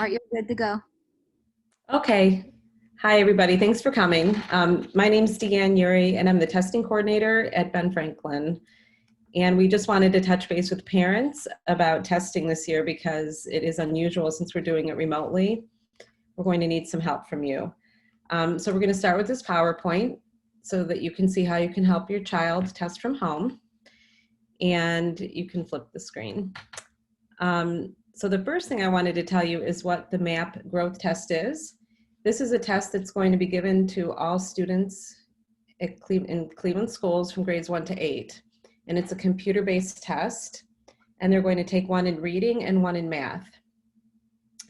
All right, you're good to go. Okay. Hi, everybody. Thanks for coming. My name is Deanne Uri, and I'm the testing coordinator at Ben Franklin. And we just wanted to touch base with parents about testing this year because it is unusual since we're doing it remotely. We're going to need some help from you. So we're going to start with this PowerPoint so that you can see how you can help your child test from home. And you can flip the screen. So the first thing I wanted to tell you is what the MAP growth test is. This is a test that's going to be given to all students in Cleveland schools from grades 1 to 8. And it's a computer-based test, and they're going to take one in reading and one in math.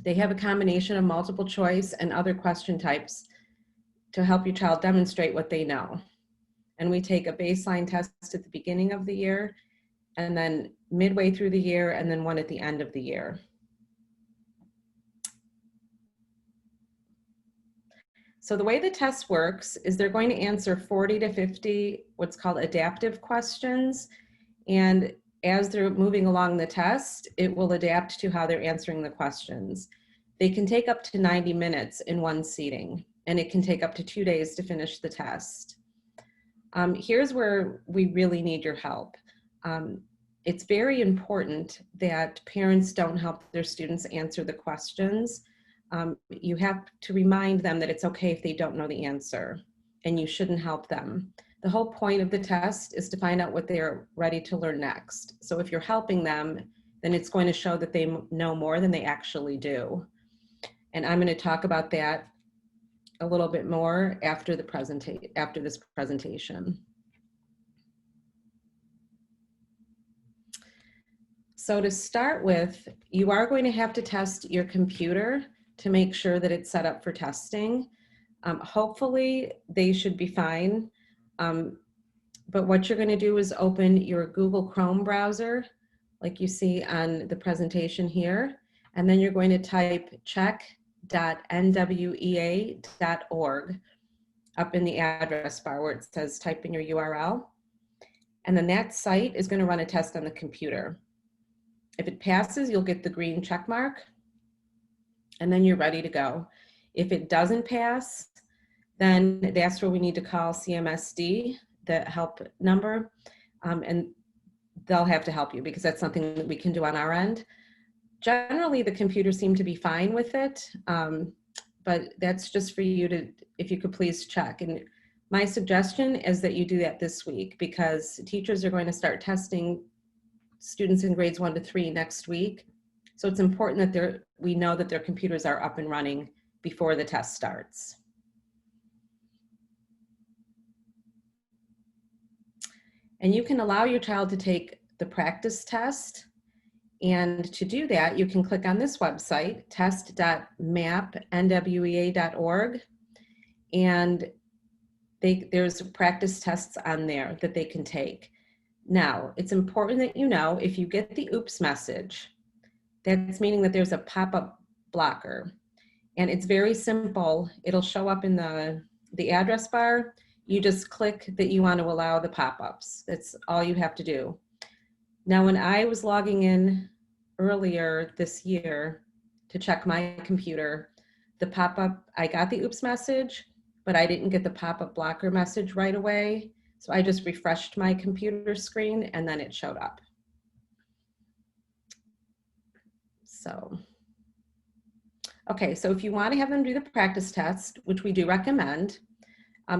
They have a combination of multiple choice and other question types to help your child demonstrate what they know. And we take a baseline test at the beginning of the year, and then midway through the year, and then one at the end of the year. So the way the test works is they're going to answer 40 to 50 what's called adaptive questions. And as they're moving along the test, it will adapt to how they're answering the questions. They can take up to 90 minutes in one seating, and it can take up to 2 days to finish the test. Here's where we really need your help. It's very important that parents don't help their students answer the questions. You have to remind them that it's okay if they don't know the answer, and you shouldn't help them. The whole point of the test is to find out what they're ready to learn next. So if you're helping them, then it's going to show that they know more than they actually do. And I'm going to talk about that a little bit more after this presentation. So to start with, you are going to have to test your computer to make sure that it's set up for testing. Hopefully they should be fine. But what you're going to do is open your Google Chrome browser, like you see on the presentation here, and then you're going to type check.nwea.org up in the address bar where it says type in your URL. And then that site is going to run a test on the computer. If it passes, you'll get the green check mark, and then you're ready to go. If it doesn't pass, then that's where we need to call CMSD, the help number, and they'll have to help you because that's something that we can do on our end. Generally, the computers seem to be fine with it, but that's just for you to, if you could please check. And my suggestion is that you do that this week because teachers are going to start testing students in grades 1 to 3 next week. So it's important that we know that their computers are up and running before the test starts. And you can allow your child to take the practice test. And to do that, you can click on this website, test.mapnwea.org. And there's practice tests on there that they can take. Now, it's important that you know if you get the oops message, that's meaning that there's a pop-up blocker. And it's very simple. It'll show up in the address bar. You just click that you want to allow the pop-ups. That's all you have to do. Now, when I was logging in earlier this year to check my computer, the pop-up, I got the oops message, but I didn't get the pop-up blocker message right away. So I just refreshed my computer screen and then it showed up. So, okay, so if you want to have them do the practice test, which we do recommend,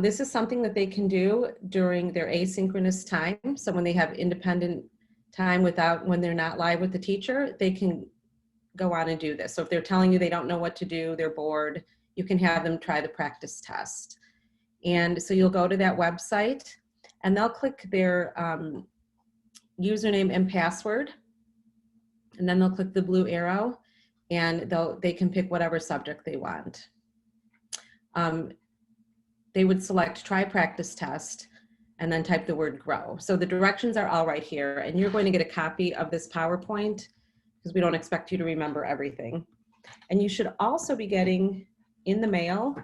this is something that they can do during their asynchronous time. So when they have independent time when they're not live with the teacher, they can go on and do this. So if they're telling you they don't know what to do, they're bored, you can have them try the practice test. And so you'll go to that website and they'll click their username and password, and then they'll click the blue arrow and they can pick whatever subject they want. They would select try practice test and then type the word grow. So the directions are all right here, and you're going to get a copy of this PowerPoint because we don't expect you to remember everything. And you should also be getting in the mail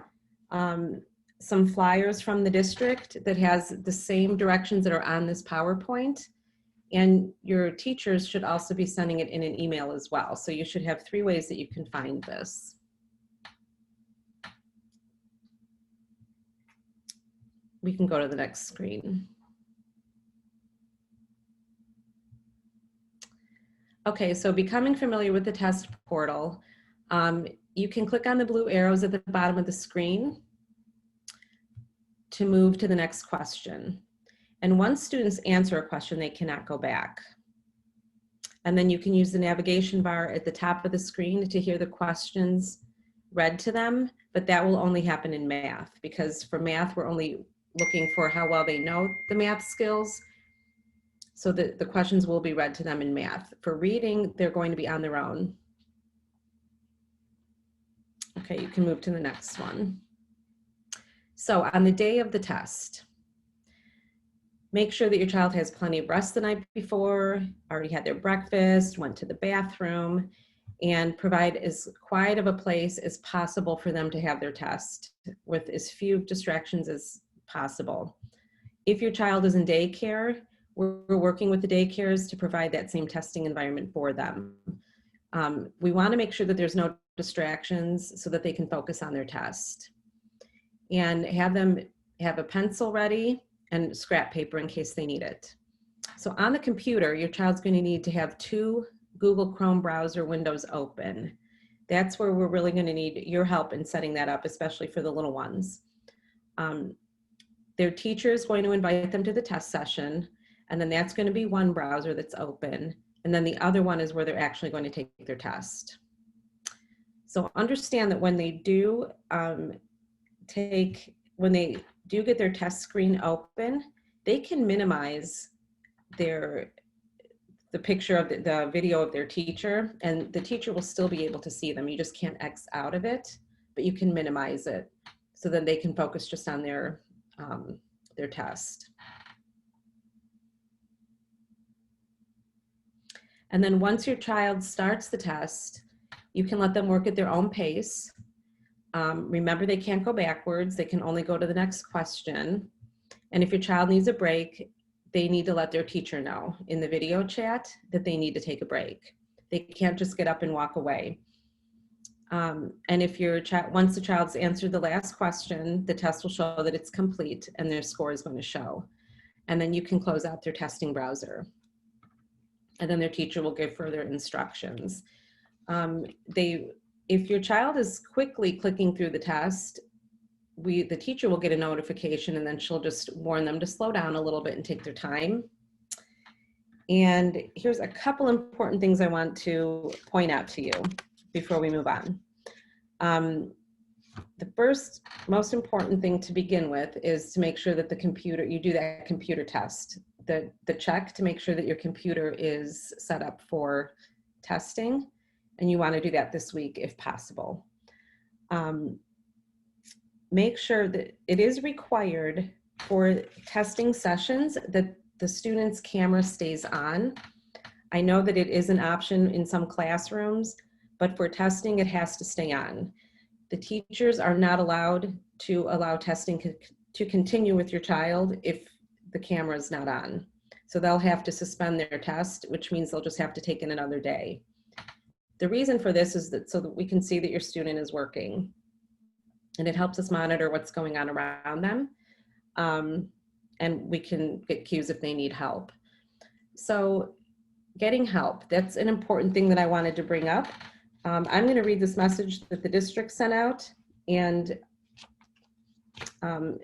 some flyers from the district that has the same directions that are on this PowerPoint. And your teachers should also be sending it in an email as well. So you should have 3 ways that you can find this. We can go to the next screen. Okay, so becoming familiar with the test portal, you can click on the blue arrows at the bottom of the screen to move to the next question. And once students answer a question, they cannot go back. And then you can use the navigation bar at the top of the screen to hear the questions read to them, but that will only happen in math, because for math, we're only looking for how well they know the math skills. So the questions will be read to them in math. For reading, they're going to be on their own. Okay, you can move to the next one. So on the day of the test, make sure that your child has plenty of rest the night before, already had their breakfast, went to the bathroom, and provide as quiet of a place as possible for them to have their test with as few distractions as possible. If your child is in daycare, we're working with the daycares to provide that same testing environment for them. We want to make sure that there's no distractions so that they can focus on their test. And have them have a pencil ready and scrap paper in case they need it. So on the computer, your child's going to need to have 2 Google Chrome browser windows open. That's where we're really going to need your help in setting that up, especially for the little ones. Their teacher is going to invite them to the test session, and then that's going to be one browser that's open, and then the other one is where they're actually going to take their test. So understand that when they do get their test screen open, they can minimize the picture of the video of their teacher, and the teacher will still be able to see them. You just can't X out of it, but you can minimize it so then they can focus just on their test. And then once your child starts the test, you can let them work at their own pace. Remember, they can't go backwards. They can only go to the next question. And if your child needs a break, they need to let their teacher know in the video chat that they need to take a break. They can't just get up and walk away. And if once the child's answered the last question, the test will show that it's complete and their score is going to show. And then you can close out their testing browser. And then their teacher will give further instructions. If your child is quickly clicking through the test, the teacher will get a notification, and then she'll just warn them to slow down a little bit and take their time. And here's a couple important things I want to point out to you before we move on. The first most important thing to begin with is to make sure that you do that computer test, the check to make sure that your computer is set up for testing, and you want to do that this week if possible. Make sure that it is required for testing sessions that the student's camera stays on. I know that it is an option in some classrooms, but for testing, it has to stay on. The teachers are not allowed to allow testing to continue with your child if the camera is not on. So they'll have to suspend their test, which means they'll just have to take in another day. The reason for this is so that we can see that your student is working, and it helps us monitor what's going on around them. And we can get cues if they need help. So getting help, that's an important thing that I wanted to bring up. I'm going to read this message that the district sent out, and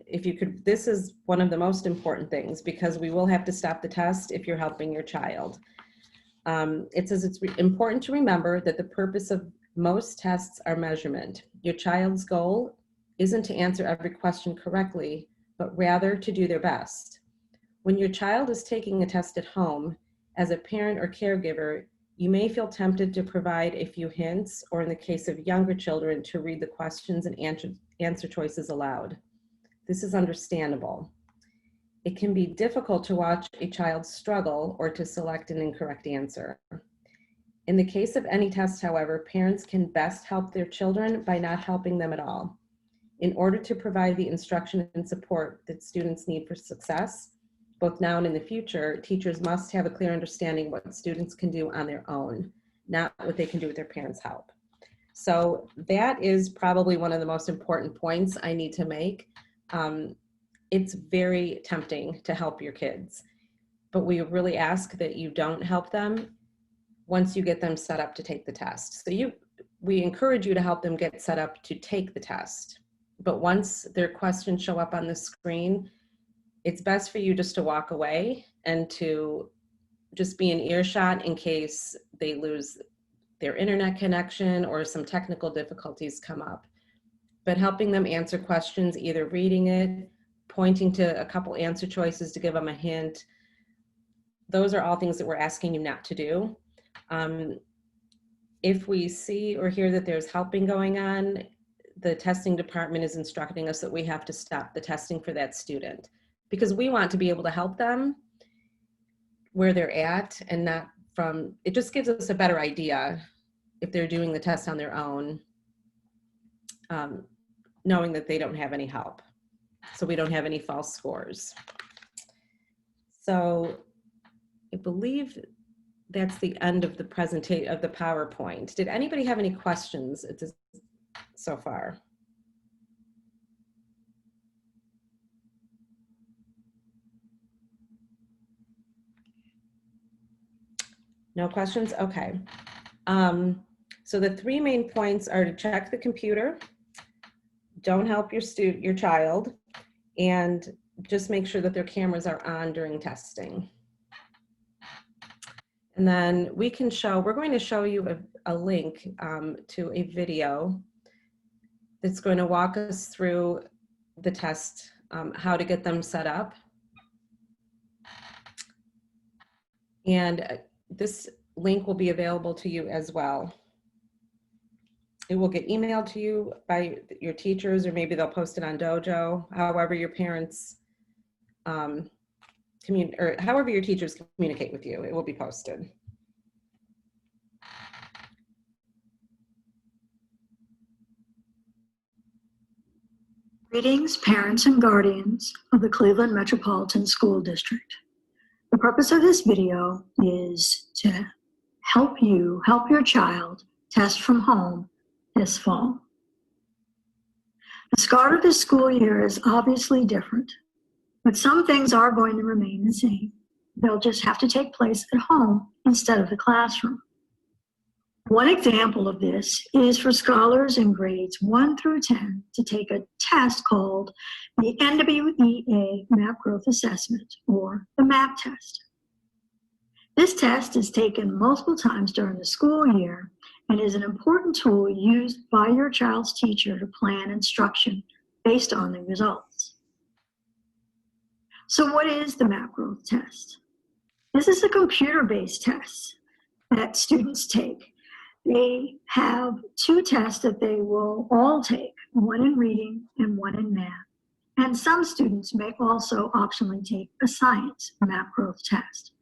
if you could, this is one of the most important things, because we will have to stop the test if you're helping your child. It says it's important to remember that the purpose of most tests are measurement. Your child's goal isn't to answer every question correctly, but rather to do their best. When your child is taking a test at home, as a parent or caregiver, you may feel tempted to provide a few hints, or in the case of younger children, to read the questions and answer choices aloud. This is understandable. It can be difficult to watch a child struggle or to select an incorrect answer. In the case of any test, however, parents can best help their children by not helping them at all. In order to provide the instruction and support that students need for success, both now and in the future, teachers must have a clear understanding what students can do on their own, not what they can do with their parents' help. So that is probably one of the most important points I need to make. It's very tempting to help your kids, but we really ask that you don't help them once you get them set up to take the test. So we encourage you to help them get set up to take the test. But once their questions show up on the screen, it's best for you just to walk away and to just be in earshot in case they lose their internet connection or some technical difficulties come up. But helping them answer questions, either reading it, pointing to a couple answer choices to give them a hint, those are all things that we're asking you not to do. If we see or hear that there's helping going on, the testing department is instructing us that we have to stop the testing for that student, because we want to be able to help them where they're at and not from, it just gives us a better idea if they're doing the test on their own, knowing that they don't have any help. So we don't have any false scores. So I believe that's the end of the presentation of the PowerPoint. Did anybody have any questions so far? No questions? Okay. So the three main points are to check the computer, don't help your child, and just make sure that their cameras are on during testing. And then we're going to show you a link to a video that's going to walk us through the test, how to get them set up. And this link will be available to you as well. It will get emailed to you by your teachers, or maybe they'll post it on Dojo, however your parents or however your teachers communicate with you, it will be posted. Greetings, parents and guardians of the Cleveland Metropolitan School District. The purpose of this video is to help you help your child test from home this fall. The start of this school year is obviously different, but some things are going to remain the same. They'll just have to take place at home instead of the classroom. One example of this is for scholars in grades 1 through 10 to take a test called the NWEA Map Growth Assessment, or the MAP test. This test is taken multiple times during the school year and is an important tool used by your child's teacher to plan instruction based on the results. So what is the MAP Growth test? This is a computer-based test that students take. They have two tests that they will all take, one in reading and one in math. And some students may also optionally take a science MAP Growth test.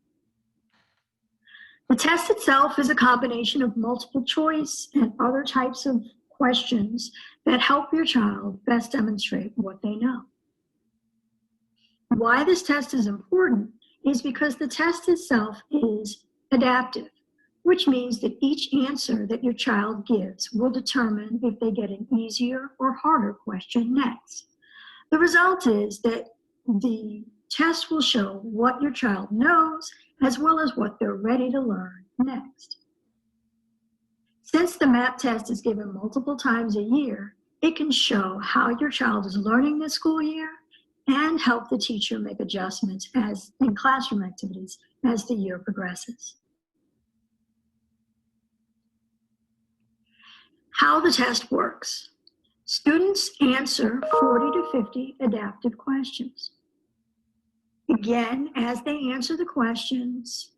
The test itself is a combination of multiple choice and other types of questions that help your child best demonstrate what they know. Why this test is important is because the test itself is adaptive, which means that each answer that your child gives will determine if they get an easier or harder question next. The result is that the test will show what your child knows as well as what they're ready to learn next. Since the MAP test is given multiple times a year, it can show how your child is learning this school year and help the teacher make adjustments in classroom activities as the year progresses. How the test works. Students answer 40 to 50 adaptive questions. Again, as they answer the questions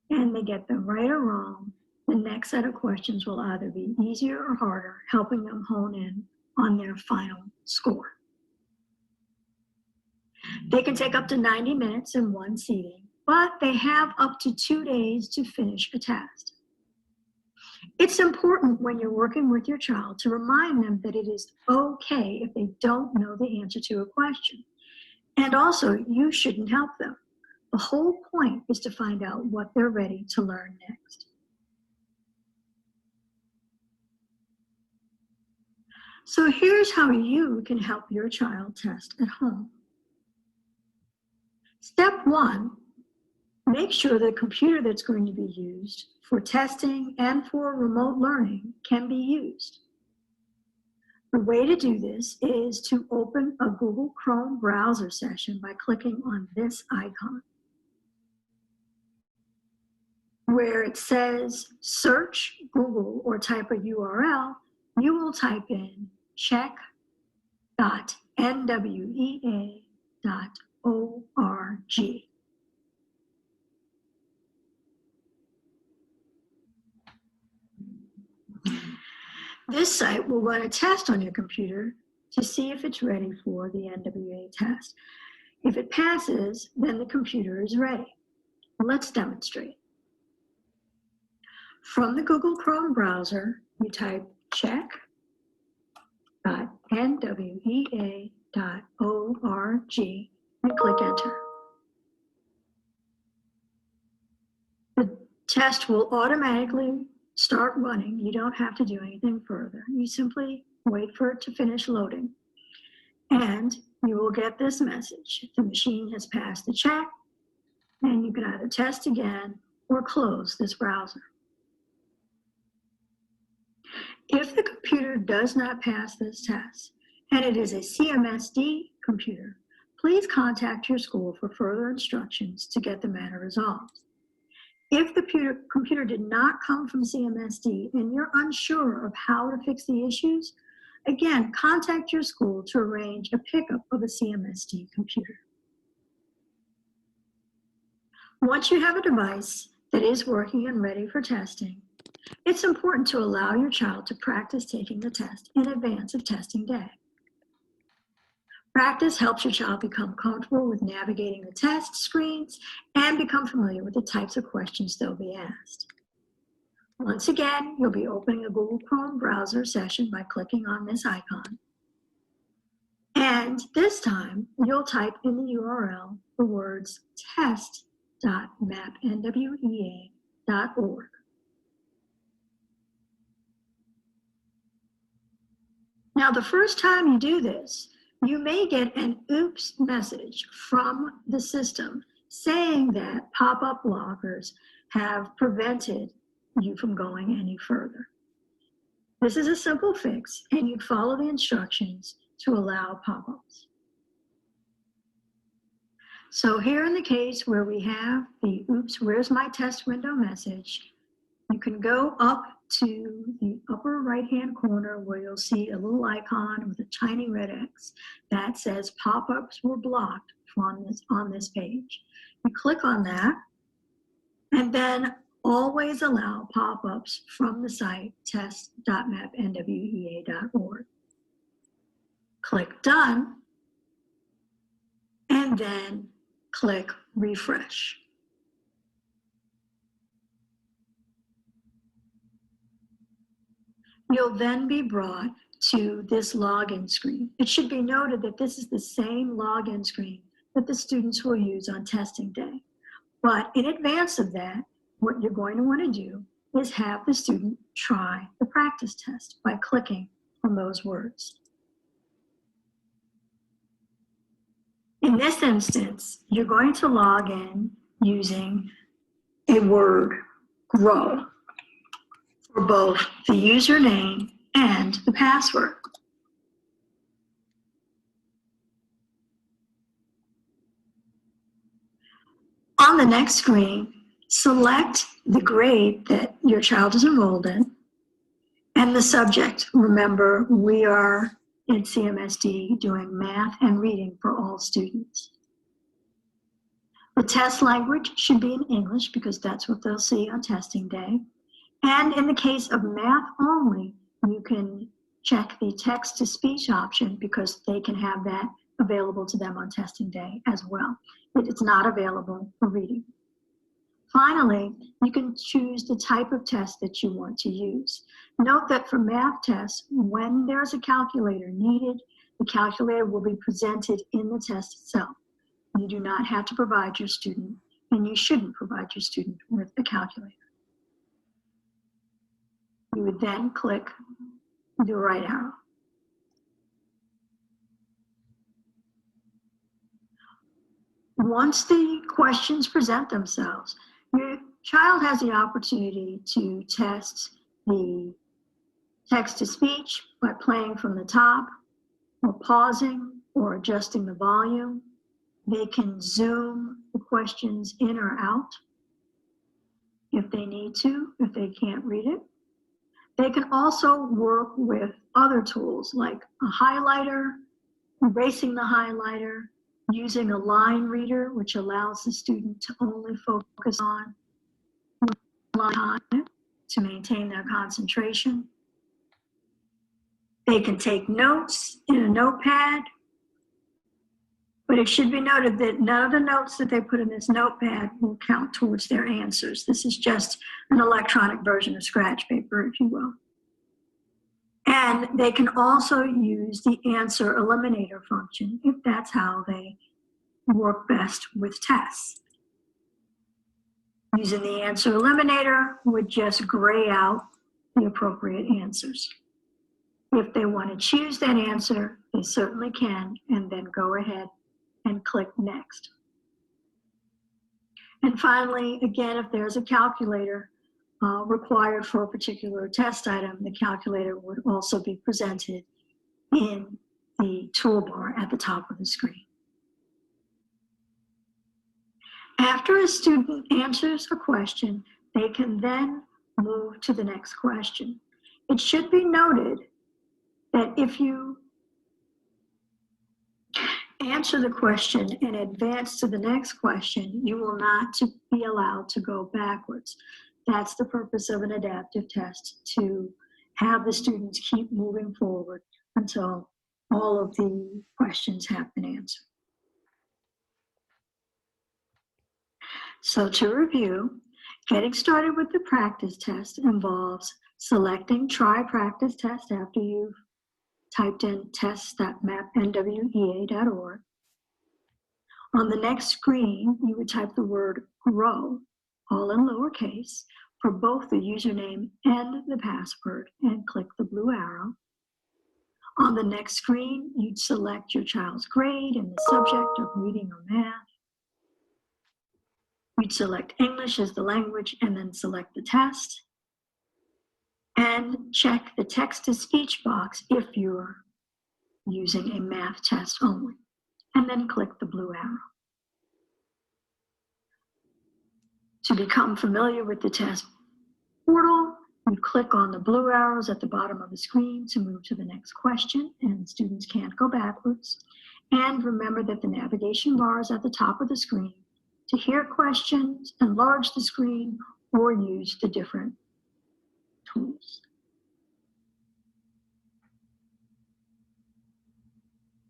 and they get them right or wrong, the next set of questions will either be easier or harder, helping them hone in on their final score. They can take up to 90 minutes in one seating, but they have up to 2 days to finish a test. It's important when you're working with your child to remind them that it is okay if they don't know the answer to a question. And also, you shouldn't help them. The whole point is to find out what they're ready to learn next. So here's how you can help your child test at home. Step 1, make sure the computer that's going to be used for testing and for remote learning can be used. The way to do this is to open a Google Chrome browser session by clicking on this icon. Where it says search Google or type a URL, you will type in check.nwea.org. This site will run a test on your computer to see if it's ready for the NWEA test. If it passes, then the computer is ready. Let's demonstrate. From the Google Chrome browser, you type check.nwea.org and click enter. The test will automatically start running. You don't have to do anything further. You simply wait for it to finish loading. And you will get this message. The machine has passed the check, and you can either test again or close this browser. If the computer does not pass this test, and it is a CMSD computer, please contact your school for further instructions to get the matter resolved. If the computer did not come from CMSD and you're unsure of how to fix the issues, again, contact your school to arrange a pickup of a CMSD computer. Once you have a device that is working and ready for testing, it's important to allow your child to practice taking the test in advance of testing day. Practice helps your child become comfortable with navigating the test screens and become familiar with the types of questions they'll be asked. Once again, you'll be opening a Google Chrome browser session by clicking on this icon. And this time, you'll type in the URL the words test.mapnwea.org. Now, the first time you do this, you may get an oops message from the system saying that pop-up blockers have prevented you from going any further. This is a simple fix, and you follow the instructions to allow pop-ups. So here in the case where we have the oops, where's my test window message, you can go up to the upper right-hand corner where you'll see a little icon with a tiny red X that says pop-ups were blocked on this page. You click on that, and then always allow pop-ups from the site test.mapnwea.org. Click Done, and then click Refresh. You'll then be brought to this login screen. It should be noted that this is the same login screen that the students will use on testing day. But in advance of that, what you're going to want to do is have the student try the practice test by clicking on those words. In this instance, you're going to log in using a word, grow, for both the username and the password. On the next screen, select the grade that your child is enrolled in and the subject. Remember, we are in CMSD doing math and reading for all students. The test language should be in English because that's what they'll see on testing day. And in the case of math only, you can check the text-to-speech option because they can have that available to them on testing day as well. It's not available for reading. Finally, you can choose the type of test that you want to use. Note that for math tests, when there's a calculator needed, the calculator will be presented in the test itself. You do not have to provide your student and you shouldn't provide your student with a calculator. You would then click the right arrow. Once the questions present themselves, your child has the opportunity to test the text-to-speech by playing from the top, or pausing, or adjusting the volume. They can zoom the questions in or out if they need to, if they can't read it. They can also work with other tools like a highlighter, erasing the highlighter, using a line reader, which allows the student to only focus on line to maintain their concentration. They can take notes in a notepad, but it should be noted that none of the notes that they put in this notepad will count towards their answers. This is just an electronic version of scratch paper, if you will. And they can also use the answer eliminator function if that's how they work best with tests. Using the answer eliminator would just gray out the appropriate answers. If they want to choose that answer, they certainly can, and then go ahead and click next. And finally, again, if there's a calculator required for a particular test item, the calculator would also be presented in the toolbar at the top of the screen. After a student answers a question, they can then move to the next question. It should be noted that if you answer the question and advance to the next question, you will not be allowed to go backwards. That's the purpose of an adaptive test, to have the students keep moving forward until all of the questions have been answered. So to review, getting started with the practice test involves selecting Try Practice Test after you've typed in test.mapnwea.org. On the next screen, you would type the word GROW, all in lowercase, for both the username and the password, and click the blue arrow. On the next screen, you'd select your child's grade and the subject of reading or math. You'd select English as the language and then select the test. And check the text-to-speech box if you're using a math test only, and then click the blue arrow. To become familiar with the test portal, you click on the blue arrows at the bottom of the screen to move to the next question, and students can't go backwards. And remember that the navigation bar is at the top of the screen to hear questions, enlarge the screen, or use the different tools.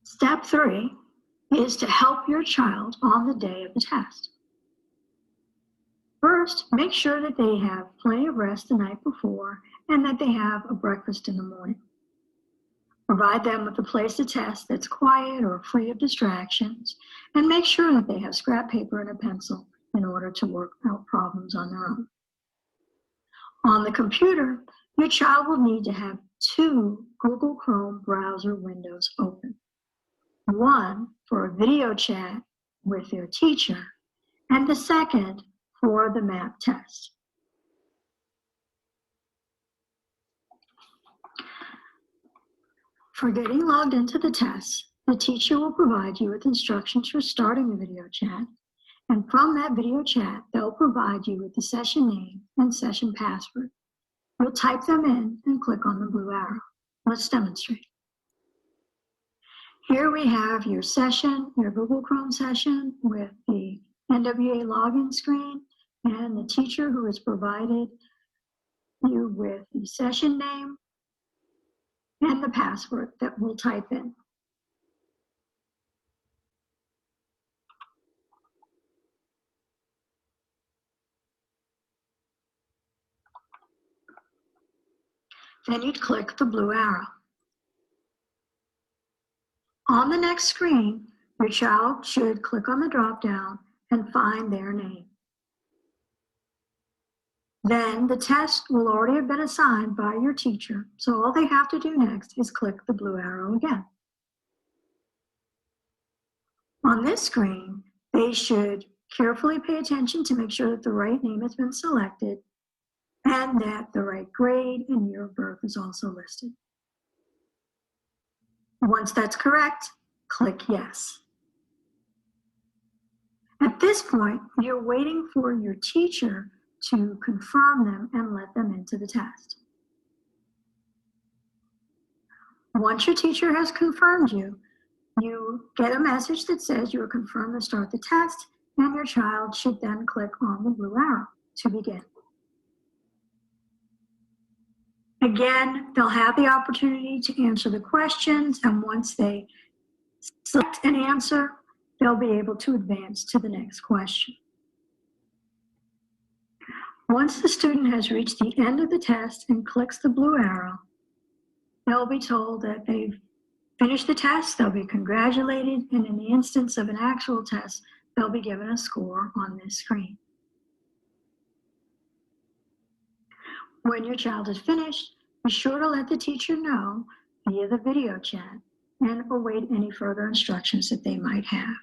Step 3 is to help your child on the day of the test. First, make sure that they have plenty of rest the night before and that they have a breakfast in the morning. Provide them with a place to test that's quiet or free of distractions, and make sure that they have scrap paper and a pencil in order to work out problems on their own. On the computer, your child will need to have 2 Google Chrome browser windows open. One for a video chat with their teacher, and the second for the map test. For getting logged into the test, the teacher will provide you with instructions for starting the video chat, and from that video chat, they'll provide you with the session name and session password. You'll type them in and click on the blue arrow. Let's demonstrate. Here we have your session, your Google Chrome session with the NWEA login screen and the teacher who has provided you with the session name and the password that we'll type in. Then you'd click the blue arrow. On the next screen, your child should click on the drop-down and find their name. Then the test will already have been assigned by your teacher, so all they have to do next is click the blue arrow again. On this screen, they should carefully pay attention to make sure that the right name has been selected and that the right grade and year of birth is also listed. Once that's correct, click yes. At this point, you're waiting for your teacher to confirm them and let them into the test. Once your teacher has confirmed you, you get a message that says you are confirmed to start the test, and your child should then click on the blue arrow to begin. Again, they'll have the opportunity to answer the questions, and once they select an answer, they'll be able to advance to the next question. Once the student has reached the end of the test and clicks the blue arrow, they'll be told that they've finished the test, they'll be congratulated, and in the instance of an actual test, they'll be given a score on this screen. When your child is finished, be sure to let the teacher know via the video chat and await any further instructions that they might have.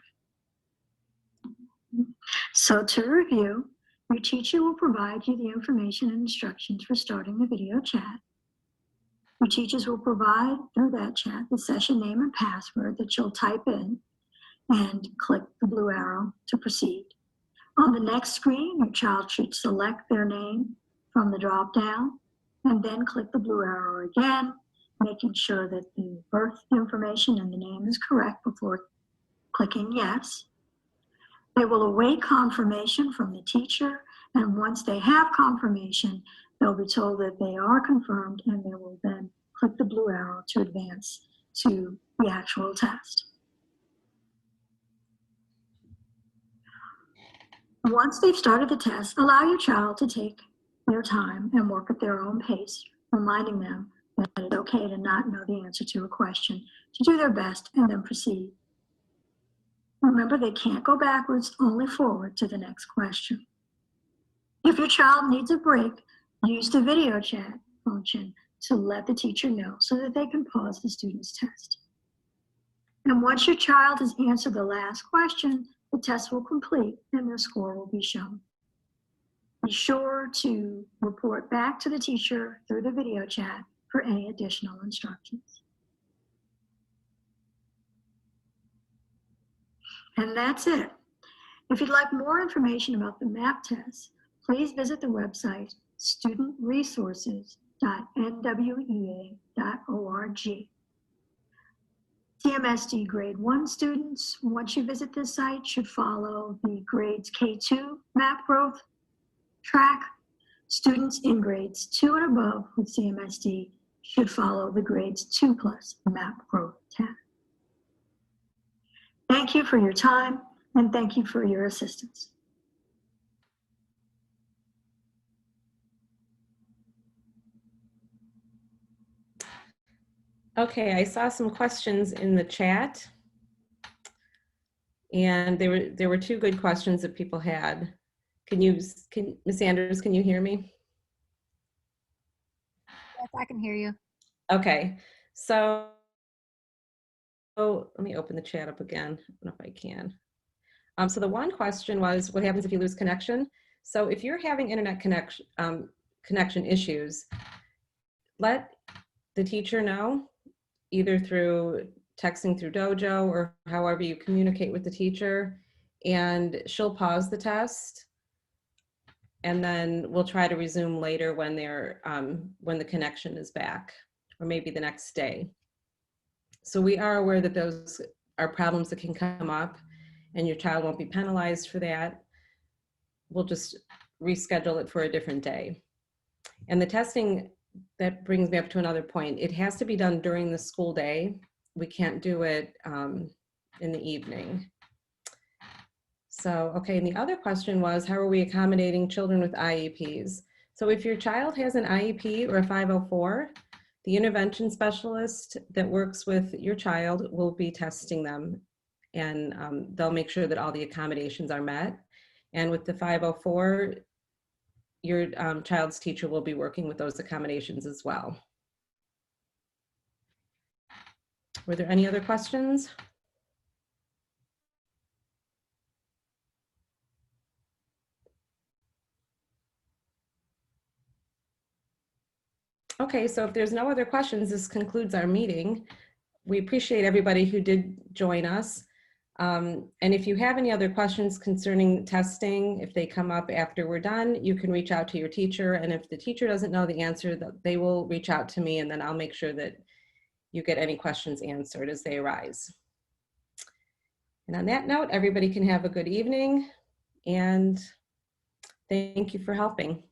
So to review, your teacher will provide you the information and instructions for starting the video chat. Your teachers will provide through that chat the session name and password that you'll type in and click the blue arrow to proceed. On the next screen, your child should select their name from the drop-down and then click the blue arrow again, making sure that the birth information and the name is correct before clicking yes. They will await confirmation from the teacher, and once they have confirmation, they'll be told that they are confirmed, and they will then click the blue arrow to advance to the actual test. Once they've started the test, allow your child to take their time and work at their own pace, reminding them that it's okay to not know the answer to a question, to do their best, and then proceed. Remember, they can't go backwards, only forward to the next question. If your child needs a break, use the video chat function to let the teacher know so that they can pause the student's test. And once your child has answered the last question, the test will complete and their score will be shown. Be sure to report back to the teacher through the video chat for any additional instructions. And that's it. If you'd like more information about the MAP test, please visit the website studentresources.nwea.org. CMSD Grade 1 students, once you visit this site, should follow the grades K2 MAP growth track. Students in grades 2 and above with CMSD should follow the grades 2+ MAP growth tab. Thank you for your time, and thank you for your assistance. Okay, I saw some questions in the chat, and there were two good questions that people had. Ms. Sanders, can you hear me? Yes, I can hear you. Okay, so let me open the chat up again. I don't know if I can. So the one question was, what happens if you lose connection? So if you're having internet connection issues, let the teacher know, either through texting through Dojo or however you communicate with the teacher, and she'll pause the test, and then we'll try to resume later when when the connection is back, or maybe the next day. So we are aware that those are problems that can come up, and your child won't be penalized for that. We'll just reschedule it for a different day. And the testing, that brings me up to another point. It has to be done during the school day. We can't do it in the evening. So, okay, and the other question was, how are we accommodating children with IEPs? So if your child has an IEP or a 504, the intervention specialist that works with your child will be testing them, and they'll make sure that all the accommodations are met. And with the 504, your child's teacher will be working with those accommodations as well. Were there any other questions? Okay, so if there's no other questions, this concludes our meeting. We appreciate everybody who did join us. And if you have any other questions concerning testing, if they come up after we're done, you can reach out to your teacher. And if the teacher doesn't know the answer, they will reach out to me, and then I'll make sure that you get any questions answered as they arise. And on that note, everybody can have a good evening, and thank you for helping.